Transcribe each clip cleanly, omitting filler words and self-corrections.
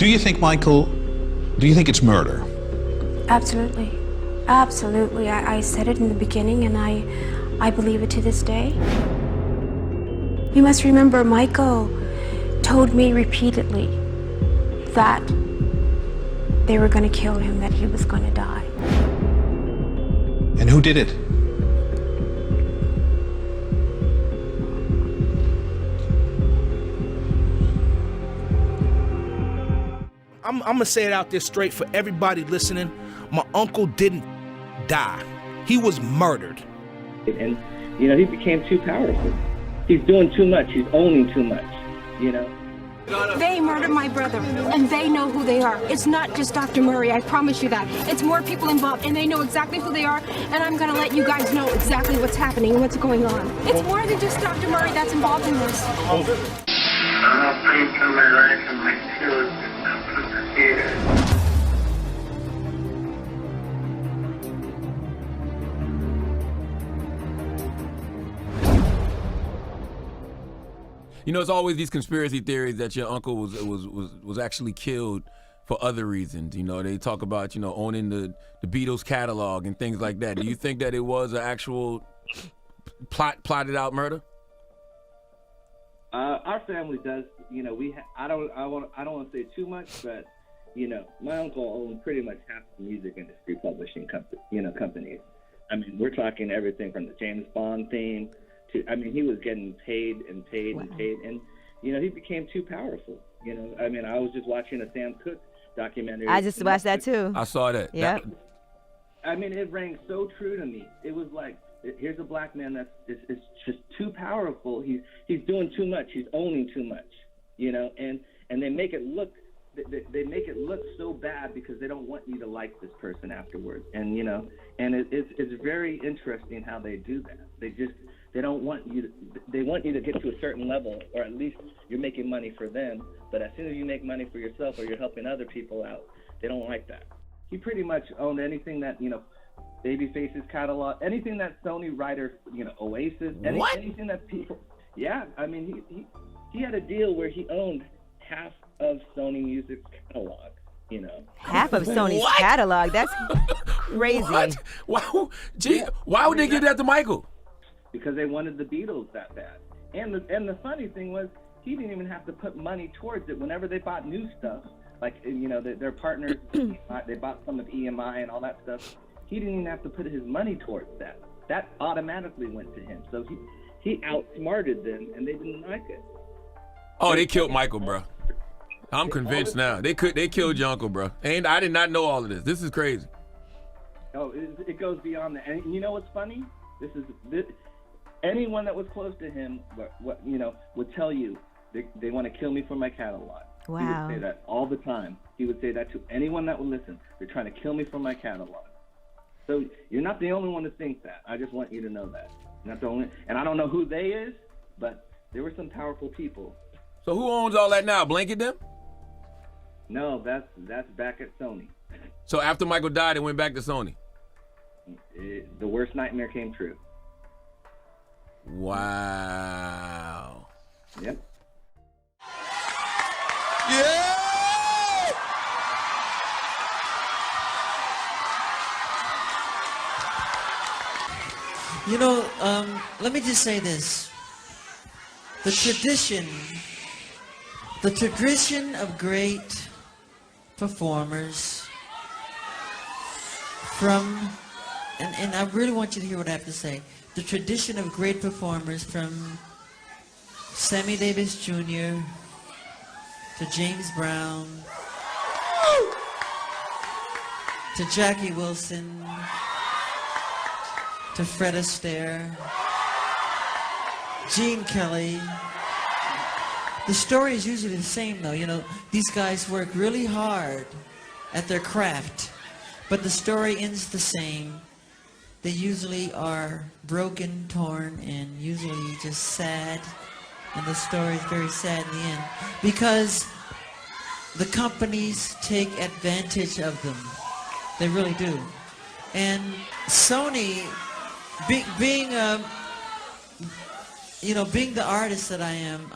Do you think, Michael, do you think it's murder? Absolutely. Absolutely. I said it in the beginning, and I believe it to this day. You must remember, Michael told me repeatedly that they were going to kill him, that he was going to die. And who did it? I'm gonna say it out there straight for everybody listening. My uncle didn't die. He was murdered. And, you know, he became too powerful. He's doing too much. He's owning too much, you know. They murdered my brother, and they know who they are. It's not just Dr. Murray, I promise you that. It's more people involved, and they know exactly who they are, and I'm gonna let you guys know exactly what's happening and what's going on. It's more than just Dr. Murray that's involved in this. I'm not paying for my life and my children. You know, it's always these conspiracy theories that your uncle was actually killed for other reasons. You know, they talk about, you know, owning the Beatles catalog and things like that. Do you think that it was an actual plotted out murder? Our family does. You know, I don't want to say too much, but you know, my uncle owned pretty much half the music industry publishing companies. I mean, we're talking everything from the James Bond theme to, I mean, he was getting paid and paid and paid, and you know, he became too powerful. You know, I mean, I was just watching a Sam Cooke documentary. I just watched that too. I saw that. Yeah. I mean, it rang so true to me. It was like, here's a black man that's is just too powerful. He's doing too much. He's owning too much. You know, and they make it look. They make it look so bad because they don't want you to like this person afterwards. And, you know, and it's very interesting how they do that. They don't want you to, they want you to get to a certain level, or at least you're making money for them. But as soon as you make money for yourself or you're helping other people out, they don't like that. He pretty much owned anything that, you know, Babyface's catalog, anything that Sony writer, you know, Oasis, anything that people, yeah, I mean, he had a deal where he owned half of Sony Music's catalog, you know. Half of Sony's catalog? That's crazy. What? Wow. Gee, why would they give that to Michael? Because they wanted the Beatles that bad. And the funny thing was, he didn't even have to put money towards it. Whenever they bought new stuff, like, you know, their partners, they bought some of EMI and all that stuff, he didn't even have to put his money towards that. That automatically went to him. So he outsmarted them, and they didn't like it. Oh, they killed Michael, bro. I'm convinced now. They killed your uncle, bro. And I did not know all of this. This is crazy. Oh, it goes beyond that. And you know what's funny? Anyone that was close to him, you know, would tell you they want to kill me for my catalog. Wow. He would say that all the time. He would say that to anyone that would listen. They're trying to kill me for my catalog. So you're not the only one to think that. I just want you to know that. You're not the only, and I don't know who they is, but there were some powerful people. So who owns all that now? Blanket them? No, that's back at Sony. So after Michael died, it went back to Sony. The worst nightmare came true. Wow. Yep. Yeah! You know, let me just say this. The tradition of great performers from, and I really want you to hear what I have to say. The tradition of great performers from Sammy Davis Jr. to James Brown to Jackie Wilson to Fred Astaire, Gene Kelly. The story is usually the same though. You know, these guys work really hard at their craft, but the story ends the same. They usually are broken, torn, and usually just sad. And the story is very sad in the end because the companies take advantage of them. They really do. And Sony, being the artist that I am,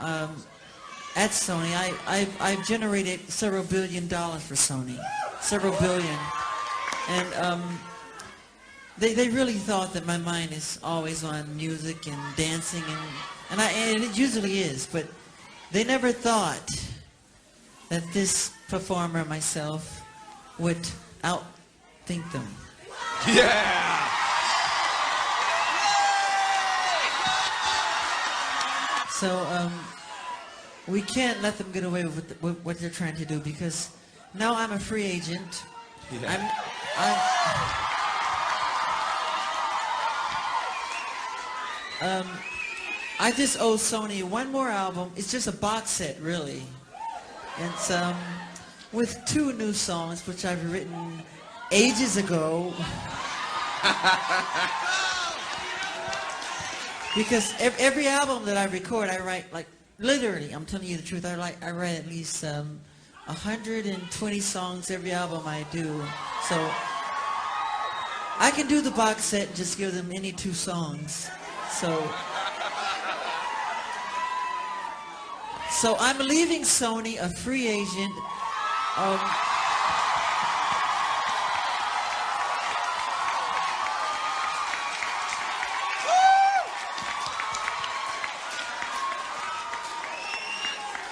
at Sony, I've generated several $1 billion for Sony, several billion, and they really thought that my mind is always on music and dancing, and it usually is, but they never thought that this performer, myself, would outthink them. Yeah! So we can't let them get away with what they're trying to do, because now I'm a free agent. Yeah. I just owe Sony one more album. It's just a box set, really. It's with 2 new songs, which I've written ages ago. Because every album that I record, I write, like, literally, I'm telling you the truth, I write at least 120 songs every album I do. So I can do the box set and just give them any 2 songs. So I'm leaving Sony a free agent.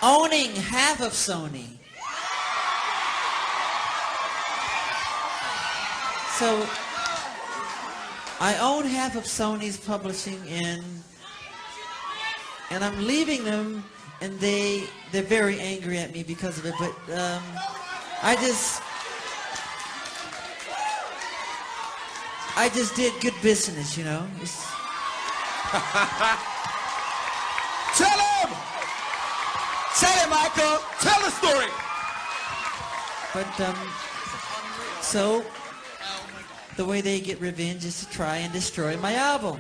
Owning half of Sony. So I own half of Sony's publishing, and I'm leaving them, and they're very angry at me because of it, but I just did good business, you know. Tell him! Tell him, Michael! Tell the story! But, so, the way they get revenge is to try and destroy my album.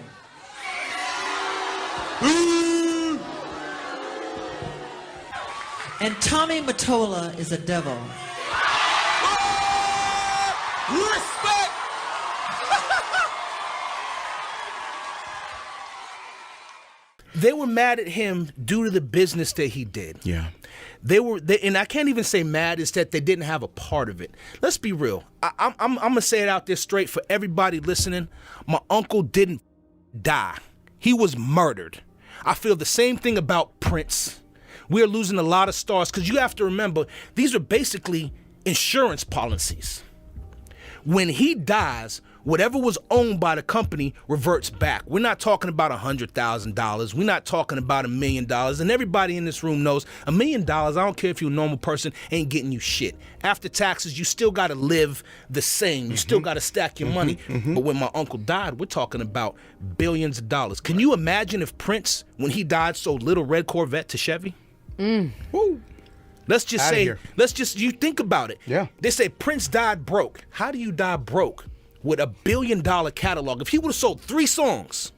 And Tommy Mottola is a devil. Respect! They were mad at him due to the business that he did. Yeah. And I can't even say mad, is that they didn't have a part of it. Let's be real. I'm gonna say it out there straight for everybody listening. My uncle didn't die. He was murdered. I feel the same thing about Prince. We're losing a lot of stars, because you have to remember, these are basically insurance policies. When he dies, whatever was owned by the company reverts back. We're not talking about $100,000. We're not talking about $1 million. And everybody in this room knows $1 million, I don't care if you're a normal person, ain't getting you shit. After taxes, you still got to live the same. You still got to stack your money. But when my uncle died, we're talking about billions of dollars. Can you imagine if Prince, when he died, sold little red Corvette to Chevy? Woo. Let's just you think about it. Yeah. They say Prince died broke. How do you die broke with $1 billion catalog? If he would have sold 3 songs,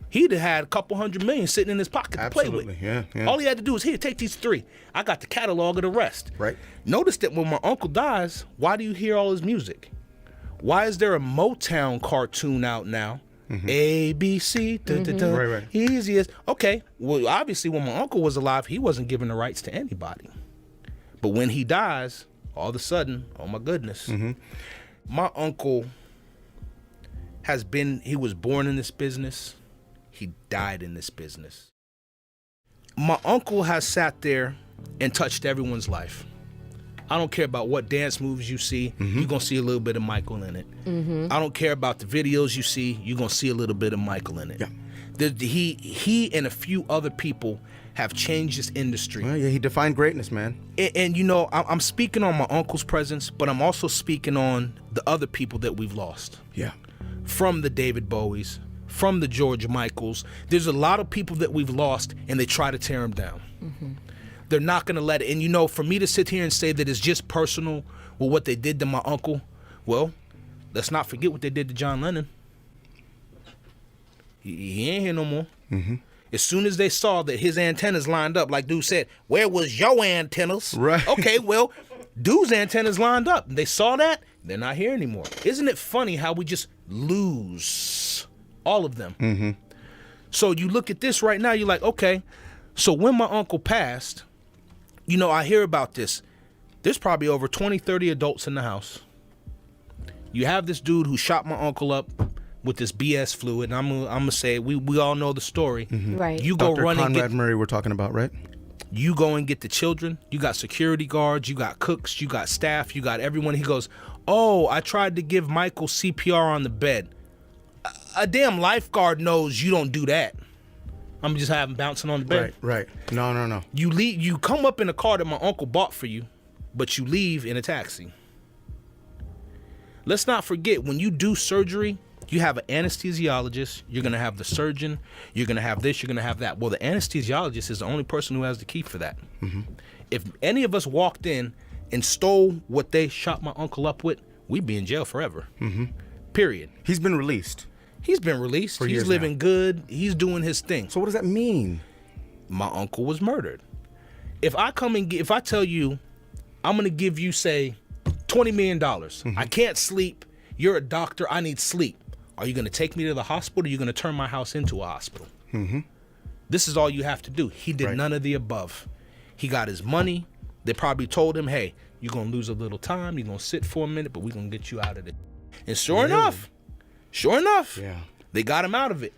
he'd have had a couple $100 million sitting in his pocket to play with. Yeah. All he had to do is, here, take these 3. I got the catalog of the rest. Right. Notice that when my uncle dies, why do you hear all his music? Why is there a Motown cartoon out now? A, B, C, Right. easiest. Okay, well, obviously when my uncle was alive, he wasn't giving the rights to anybody. But when he dies, all of a sudden, oh my goodness. My uncle he was born in this business. He died in this business. My uncle has sat there and touched everyone's life. I don't care about what dance moves you see. You're going to see a little bit of Michael in it. I don't care about the videos you see. You're going to see a little bit of Michael in it. Yeah. He and a few other people have changed this industry. Well, yeah, he defined greatness, man. And you know, I'm speaking on my uncle's presence, but I'm also speaking on the other people that we've lost. Yeah. From the David Bowies, from the George Michaels. There's a lot of people that we've lost, and they try to tear them down. They're not going to let it. And you know, for me to sit here and say that it's just personal with what they did to my uncle, well, let's not forget what they did to John Lennon. He ain't here no more. As soon as they saw that his antennas lined up, like dude said, where was your antennas? Right. Okay, well, dude's antennas lined up. They saw that, they're not here anymore. Isn't it funny how we just lose all of them? So you look at this right now, you're like, okay, so when my uncle passed, You know, I hear about this. There's probably over 20, 30 adults in the house. You have this dude who shot my uncle up with this BS fluid, and I'm gonna say we all know the story. Right. You go Dr. run and Conrad get. Murray we're talking about, right? You go and get the children. You got security guards. You got cooks. You got staff. You got everyone. He goes, oh, I tried to give Michael CPR on the bed. A damn lifeguard knows you don't do that. I'm just have him bouncing on the bed. Right. No. You leave. You come up in a car that my uncle bought for you, but you leave in a taxi. Let's not forget, when you do surgery, you have an anesthesiologist, you're going to have the surgeon, you're going to have this, you're going to have that. Well, the anesthesiologist is the only person who has the key for that. If any of us walked in and stole what they shot my uncle up with, we'd be in jail forever. Period. He's been released. He's been released. For He's years living now. good. He's doing his thing. So what does that mean? My uncle was murdered. If I tell you, I'm going to give you, say, $20 million. I can't sleep. You're a doctor. I need sleep. Are you going to take me to the hospital, or are you going to turn my house into a hospital? This is all you have to do. He did none of the above. He got his money. They probably told him, hey, you're going to lose a little time. You're going to sit for a minute, but we're going to get you out of it. And sure enough, they got him out of it.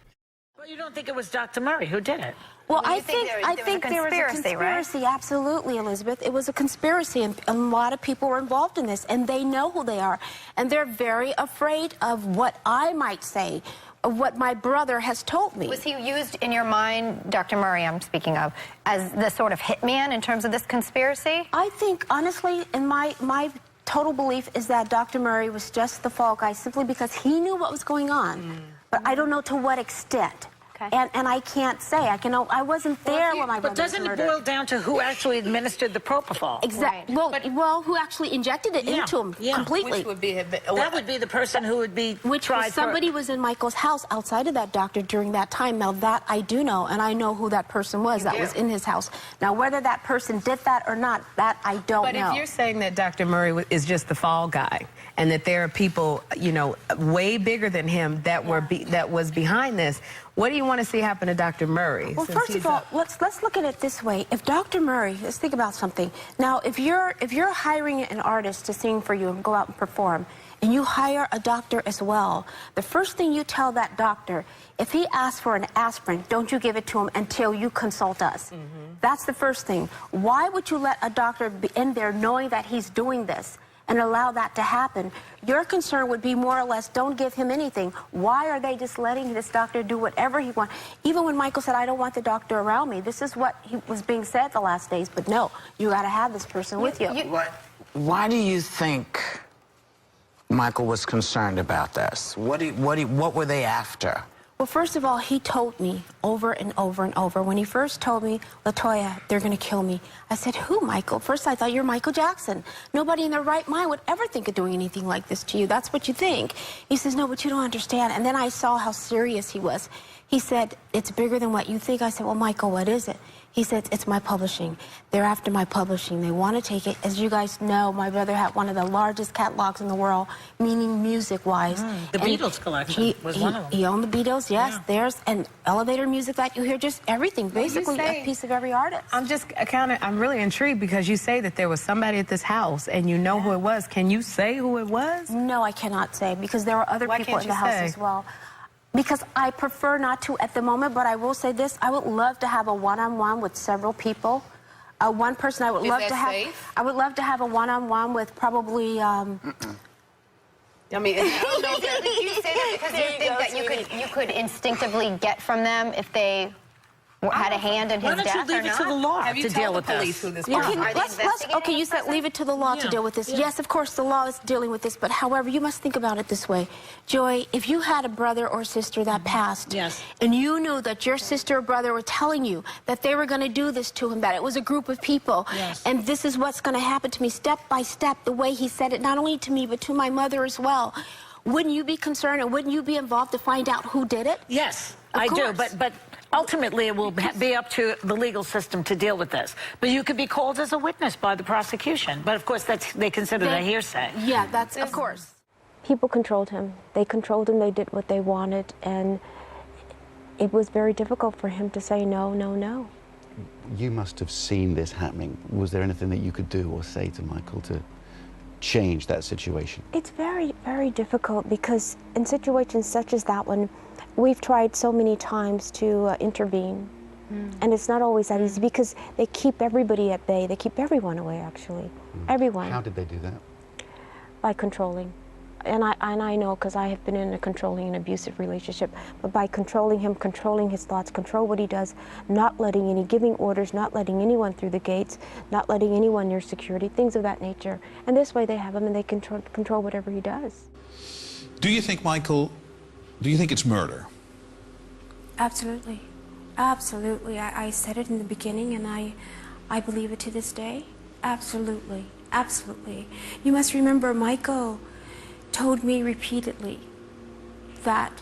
But you don't think it was Dr. Murray who did it? Well, I think there was a conspiracy, absolutely, Elizabeth. It was a conspiracy, and a lot of people were involved in this, and they know who they are. And they're very afraid of what I might say, of what my brother has told me. Was he used in your mind, Dr. Murray, I'm speaking of, as the sort of hitman in terms of this conspiracy? I think, honestly, in my total belief is that Dr. Murray was just the fall guy simply because he knew what was going on. But I don't know to what extent. Okay. And I can't say. I wasn't there when my brother But doesn't was it murdered. boil down to who actually administered the propofol? Exactly. Right. Well, who actually injected it into him completely? Which would be that would be the person who would be tried somebody was in Michael's house outside of that doctor during that time. Now that I do know, and I know who that person was that was in his house. Now whether that person did that or not, that I don't know. But if you're saying that Dr. Murray is just the fall guy, and that there are people, you know, way bigger than him that was behind this, what do you want to see happen to Dr. Murray? Well, first of all, let's look at it this way. If Dr. Murray, let's think about something. Now, if you're hiring an artist to sing for you and go out and perform, and you hire a doctor as well, the first thing you tell that doctor, if he asks for an aspirin, don't you give it to him until you consult us. That's the first thing. Why would you let a doctor be in there knowing that he's doing this and allow that to happen? Your concern would be more or less, don't give him anything. Why are they just letting this doctor do whatever he wants? Even when Michael said, I don't want the doctor around me, this is what he was being said the last days, but no, you got to have this person with you. Why do you think Michael was concerned about this? What were they after? Well, first of all, he told me over and over and over. When he first told me, Latoya, they're going to kill me. I said, who, Michael? First, I thought you're Michael Jackson. Nobody in their right mind would ever think of doing anything like this to you. That's what you think. He says, no, but you don't understand. And then I saw how serious he was. He said, it's bigger than what you think. I said, well, Michael, what is it? He said, it's my publishing. They're after my publishing. They want to take it. As you guys know, my brother had one of the largest catalogs in the world, meaning music-wise. The Beatles collection was one of them. He owned the Beatles, yes. There's an elevator music that you hear, just everything, basically a piece of every artist. I'm really intrigued because you say that there was somebody at this house and you know who it was. Can you say who it was? No, I cannot say because there were other people in the house as well. Because I prefer not to at the moment, but I will say this. I would love to have a one-on-one with several people. One person I would love to have. Safe? I would love to have a one-on-one with probably. I mean, I don't know if you say that because you think that you could instinctively get from them if they had a hand in his death or not? Why don't you leave it to the law to deal with this? Okay, you said leave it to the law to deal with this. Yes, of course, the law is dealing with this, but however, you must think about it this way. Joy, if you had a brother or sister that passed, and you knew that your sister or brother were telling you that they were going to do this to him, that it was a group of people, and this is what's going to happen to me step by step, the way he said it, not only to me, but to my mother as well, wouldn't you be concerned and wouldn't you be involved to find out who did it? Yes, I do, but ultimately, it will be up to the legal system to deal with this. But you could be called as a witness by the prosecution. But of course, they consider that hearsay. Yeah, that's of course. People controlled him. They controlled him. They did what they wanted, and it was very difficult for him to say no, no, no. You must have seen this happening. Was there anything that you could do or say to Michael to change that situation? It's very, very difficult because in situations such as that one, we've tried so many times to intervene. And it's not always that easy because they keep everybody at bay. They keep everyone away, actually. Everyone. How did they do that? By controlling. And I know because I have been in a controlling and abusive relationship, but by controlling him, controlling his thoughts, control what he does, not letting giving orders, not letting anyone through the gates, not letting anyone near security, things of that nature. And this way they have him and they control whatever he does. Do you think, Michael, it's murder? Absolutely. Absolutely. I said it in the beginning and I believe it to this day. Absolutely. Absolutely. You must remember Michael told me repeatedly that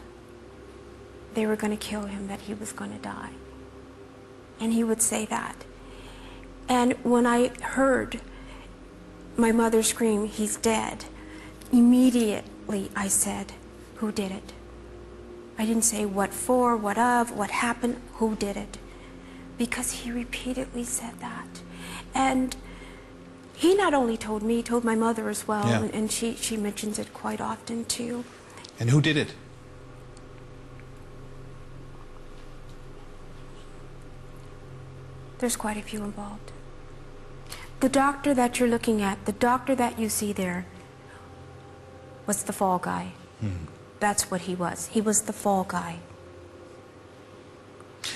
they were going to kill him, that he was going to die. And he would say that. And when I heard my mother scream, "He's dead," immediately I said, "Who did it?" I didn't say what for, what of, what happened, who did it. Because he repeatedly said that. And he not only told me, he told my mother as well, Yeah. and she mentions it quite often too. And who did it? There's quite a few involved. The doctor that you're looking at, the doctor that you see there, was the fall guy. That's what he was. He was the fall guy.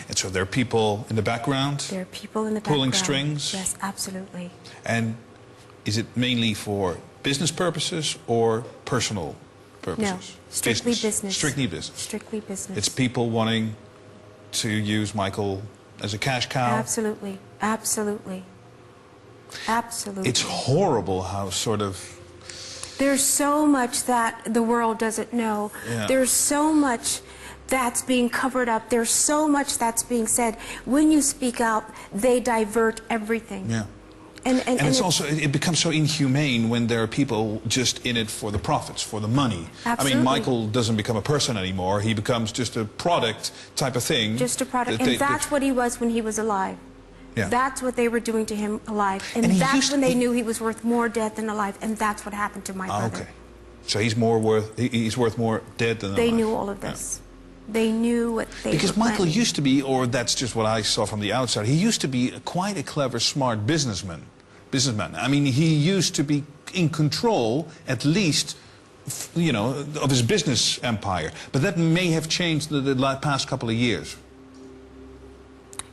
And so there are people in the background? There are people in the pulling background. strings? Yes, absolutely. And is it mainly for business purposes or personal purposes? No, strictly business. Strictly business. Strictly business. It's people wanting to use Michael as a cash cow? Absolutely. Absolutely. Absolutely. It's horrible how sort of... There's so much that the world doesn't know. Yeah. There's so much that's being covered up. There's so much that's being said. When you speak out, they divert everything. Yeah. And it's also, it becomes so inhumane when there are people just in it for the profits, for the money. Absolutely. I mean, Michael doesn't become a person anymore. He becomes just a product type of thing. just a product. that And that's what he was when he was alive. Yeah. That's what they were doing to him alive. And he that's used- when they he- knew he was worth more dead than alive. And that's what happened to my brother. Okay. So he's worth more dead than They alive. knew all of this. They knew what they Because were Michael planning. used to be, or that's just what I saw from the outside, he used to be quite a clever, smart businessman. I mean, he used to be in control, at least, you know, of his business empire. But that may have changed the past couple of years.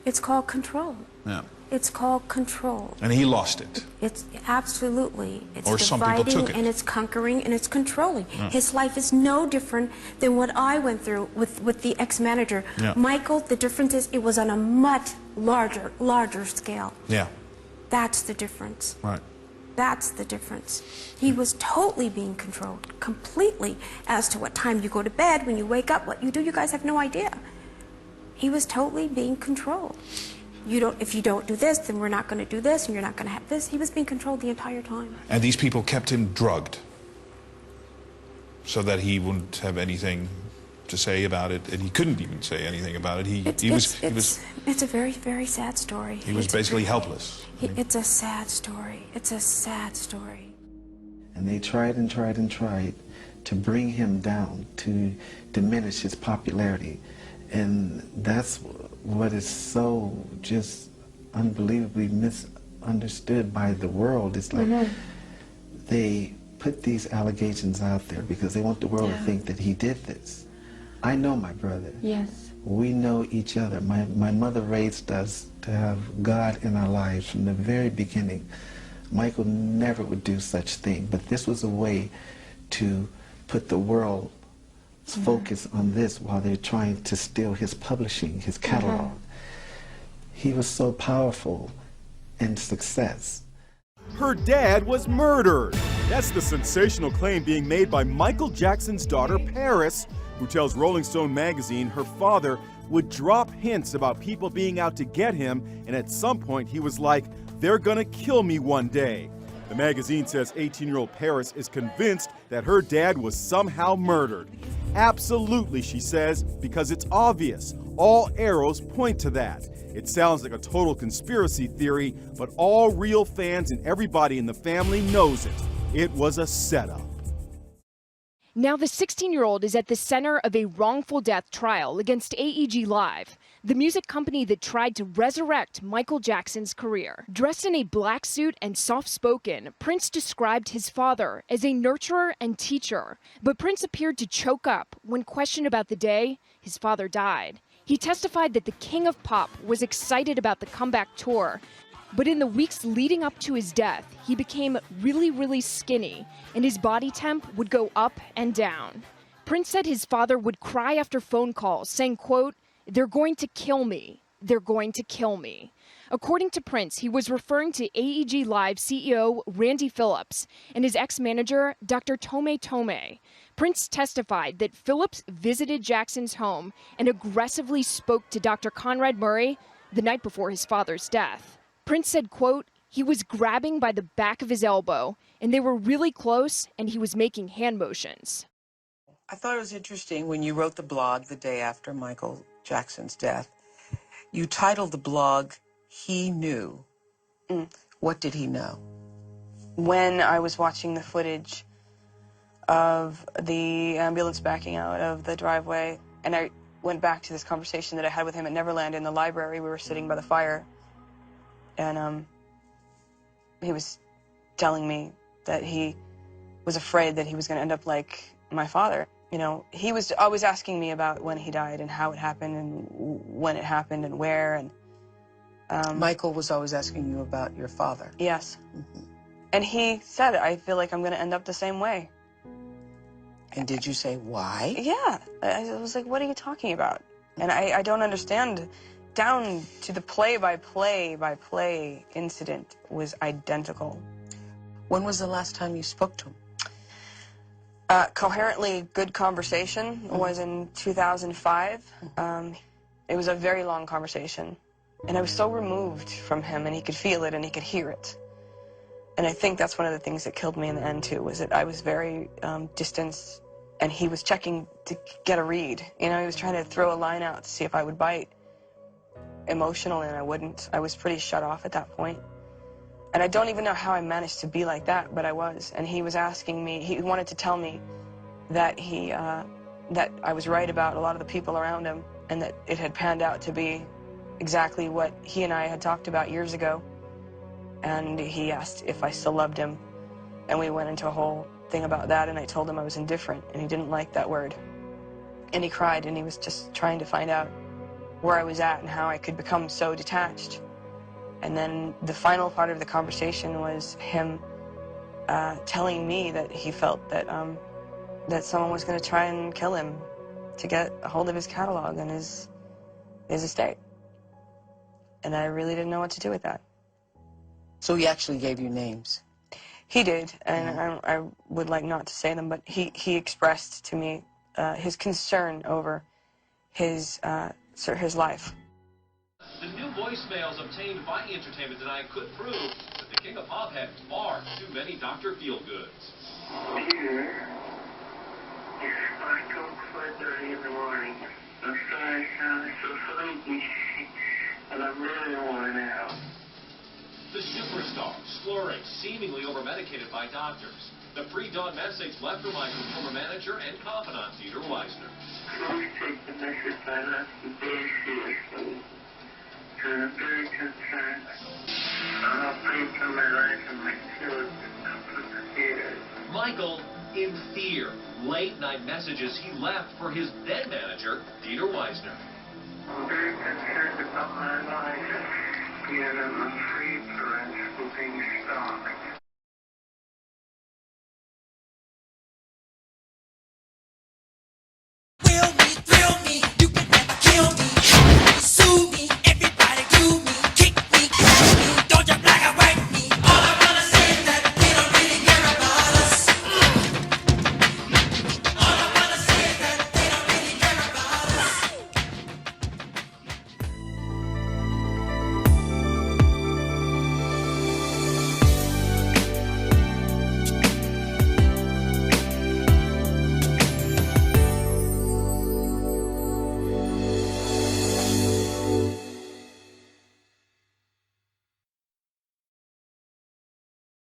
It's called control. Yeah. It's called control. And he lost it. It's absolutely. It's Or some people dividing took it. and it's conquering and it's controlling. Yeah. His life is no different than what I went through with the ex-manager. Yeah. Michael, the difference is it was on a much larger scale. Yeah. That's the difference. Right. That's the difference. He was totally being controlled, completely, as to what time you go to bed, when you wake up, what you do. You guys have no idea. He was totally being controlled. If you don't do this, then we're not going to do this, and you're not going to have this. He was being controlled the entire time. And these people kept him drugged so that he wouldn't have anything to say about it, and he couldn't even say anything about it. It's a very, very sad story. He was basically helpless. It's a sad story. It's a sad story. And they tried and tried and tried to bring him down, to diminish his popularity. And that's what is so just unbelievably misunderstood by the world. It's like they put these allegations out there because they want the world to think that he did this. I know my brother. Yes. We know each other. My mother raised us to have God in our lives from the very beginning. Michael never would do such thing, but this was a way to put the world's focus on this while they're trying to steal his publishing, his catalog. He was so powerful in success. Her dad was murdered. That's the sensational claim being made by Michael Jackson's daughter, Paris, who tells Rolling Stone magazine her father would drop hints about people being out to get him, and at some point he was like, "They're gonna kill me one day." The magazine says 18-year-old Paris is convinced that her dad was somehow murdered. Absolutely, she says, because it's obvious. All arrows point to that. It sounds like a total conspiracy theory, but all real fans and everybody in the family knows it. It was a setup. Now the 16-year-old is at the center of a wrongful death trial against AEG Live, the music company that tried to resurrect Michael Jackson's career. Dressed in a black suit and soft-spoken, Prince described his father as a nurturer and teacher. But Prince appeared to choke up when questioned about the day his father died. He testified that the King of Pop was excited about the comeback tour, but in the weeks leading up to his death, he became really, really skinny, and his body temp would go up and down. Prince said his father would cry after phone calls, saying, quote, "They're going to kill me. They're going to kill me." According to Prince, he was referring to AEG Live CEO Randy Phillips and his ex-manager, Dr. Tome Tome. Prince testified that Phillips visited Jackson's home and aggressively spoke to Dr. Conrad Murray the night before his father's death. Prince said, quote, "He was grabbing by the back of his elbow, and they were really close, and he was making hand motions." I thought it was interesting when you wrote the blog the day after Michael Jackson's death. You titled the blog, "He Knew." What did he know? When I was watching the footage of the ambulance backing out of the driveway, and I went back to this conversation that I had with him at Neverland in the library. We were sitting by the fire, and he was telling me that he was afraid that he was going to end up like my father. You know, he was always asking me about when he died and how it happened and when it happened and where. And Michael was always asking you about your father. Yes. And he said, "I feel like I'm going to end up the same way." And did you say why? Yeah. I was like, what are you talking about? And I don't understand. Down to the play-by-play incident was identical. When was the last time you spoke to him? Coherently good conversation was in 2005. It was a very long conversation. And I was so removed from him, and he could feel it and he could hear it. And I think that's one of the things that killed me in the end, too, was that I was very distanced, and he was checking to get a read. You know, he was trying to throw a line out to see if I would bite. Emotionally, and I wouldn't. I was pretty shut off at that point. And I don't even know how I managed to be like that, but I was. And he was asking me, he wanted to tell me that that I was right about a lot of the people around him, and that it had panned out to be exactly what he and I had talked about years ago. And he asked if I still loved him, and we went into a whole thing about that, and I told him I was indifferent, and he didn't like that word. And he cried, and he was just trying to find out where I was at and how I could become so detached. And then the final part of the conversation was him telling me that he felt that that someone was going to try and kill him to get a hold of his catalog and his estate. And I really didn't know what to do with that. So he actually gave you names? He did, and I would like not to say them, but he expressed to me his concern over his life. The new voicemails obtained by Entertainment Tonight could prove that the King of Pop had far too many Dr. Feelgoods. Dear, it's like 4:30 in the morning. I'm sorry, I'm so sleepy, and I'm really worn out. The superstar, slurring, seemingly over-medicated by doctors. The pre-dawn message left for Michael's former manager and confidant, Dieter Weisner. Please take the message I left you very seriously. I'm very concerned. I'm afraid for my life and my children. I'm scared. Michael in fear. Late-night messages he left for his then manager, Dieter Weisner. I'm very concerned about my life, yet I'm afraid for unspoken stock.